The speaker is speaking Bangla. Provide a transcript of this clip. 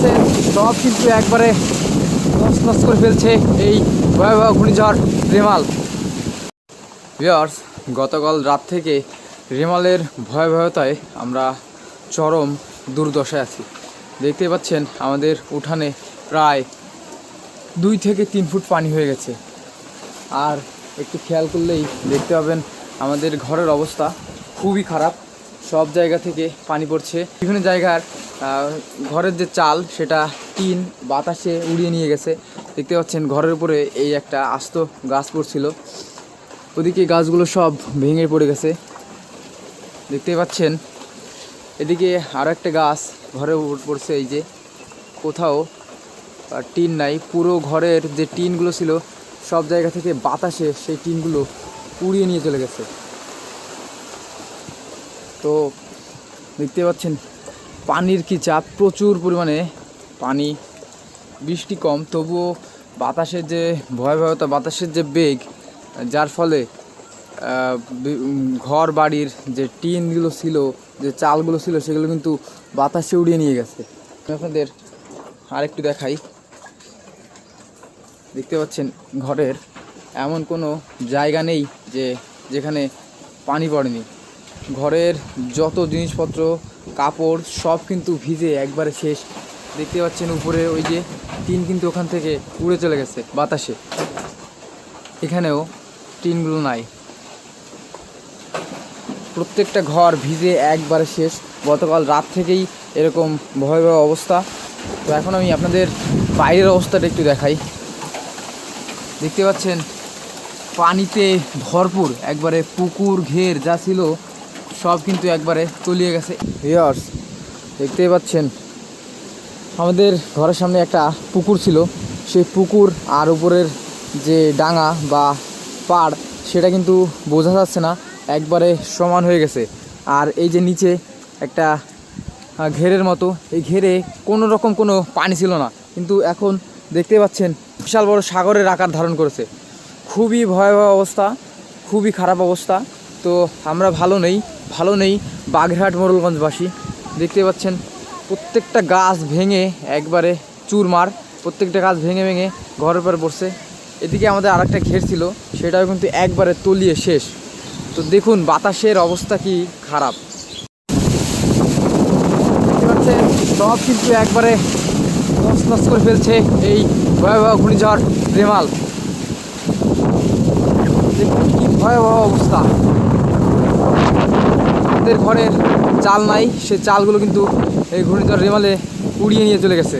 পাচ্ছেন সব কিন্তু একবারে নষ্ট করে ফেলছে এই ভয়াবহ ঘূর্ণিঝড় রেমাল। ভিউয়ার্স, গতকাল রাত থেকে রেমালের ভয়াবহতায় আমরা চরম দুর্দশায় আছি। দেখতে পাচ্ছেন আমাদের উঠানে প্রায় 2 থেকে 3 ফুট পানি হয়ে গেছে। আর একটু খেয়াল করলেই দেখতে পাবেন আমাদের ঘরের অবস্থা খুবই খারাপ। সব জায়গা থেকে পানি পড়ছে। বিভিন্ন জায়গার ঘরের যে চাল সেটা টিন বাতাসে উড়িয়ে নিয়ে গেছে। দেখতে পাচ্ছেন ঘরের উপরে এই একটা আস্ত গাছ পড়ছিল, ওদিকে গাছগুলো সব ভেঙে পড়ে গেছে। দেখতে পাচ্ছেন এদিকে আরও একটা গাছ ঘরের উপর পড়ছে। এই যে কোথাও টিন নাই, পুরো ঘরের যে টিনগুলো ছিল সব জায়গা থেকে বাতাসে সেই টিনগুলো উড়িয়ে নিয়ে চলে গেছে। তো দেখতে পাচ্ছেন পানির কি চাপ, প্রচুর পরিমাণে পানি। বৃষ্টি কম, তবুও বাতাসের যে ভয়াবহতা, বাতাসের যে বেগ, যার ফলে ঘর বাড়ির যে টিনগুলো ছিল, যে চালগুলো ছিল, সেগুলো কিন্তু বাতাসে উড়িয়ে নিয়ে গেছে। আপনাদের আরেকটু দেখাই। দেখতে পাচ্ছেন ঘরের এমন কোনো জায়গা নেই যে যেখানে পানি পড়েনি। ঘরের যত জিনিসপত্র, কাপড় সব কিন্তু ভিজে একবারে শেষ। দেখতে পাচ্ছেন উপরে ওই যে টিন কিন্তু ওখান থেকে উড়ে চলে গেছে বাতাসে। এখানেও টিনগুলো নাই, প্রত্যেকটা ঘর ভিজে একবারে শেষ। গতকাল রাত থেকেই এরকম ভয়াবহ অবস্থা। তো এখন আমি আপনাদের বাইরের অবস্থাটা একটু দেখাই। দেখতে পাচ্ছেন পানিতে ভরপুর, একবারে পুকুর ঘের যা ছিল সব কিন্তু একবারে তলিয়ে গেছে। ভিউয়ার্স, দেখতেই পাচ্ছেন আমাদের ঘরের সামনে একটা পুকুর ছিল, সেই পুকুর আর উপরের যে ডাঙা বা পাড় সেটা কিন্তু বোঝা যাচ্ছে না, একবারে সমান হয়ে গেছে। আর এই যে নিচে একটা ঘেরের মতো, এই ঘেরে কোনো রকম কোনো পানি ছিল না, কিন্তু এখন দেখতে পাচ্ছেন বিশাল বড় সাগরের আকার ধারণ করেছে। খুবই ভয়াবহ অবস্থা, খুবই খারাপ অবস্থা। তো আমরা ভালো নেই বাগেরহাট মোড়লগঞ্জবাসী। দেখতে পাচ্ছেন প্রত্যেকটা গাছ ভেঙে একবারে চুরমার, প্রত্যেকটা গাছ ভেঙে ভেঙে ঘরের উপর পড়ছে। এদিকে আমাদের আরেকটা ঘের ছিল, সেটাও কিন্তু একবারে তলিয়ে শেষ। তো দেখুন বাতাসের অবস্থা কি খারাপ। দেখতে পাচ্ছেন সব কিন্তু একবারে নষ্ট করে ফেলছে এই ভয়াবহ ঘূর্ণিঝড় রেমাল। দেখুন কি ভয়াবহ অবস্থা। আমাদের ঘরের চাল নাই, সে চালগুলো কিন্তু এই ঘূর্ণিঝড় রেমালে উড়িয়ে নিয়ে চলে গেছে।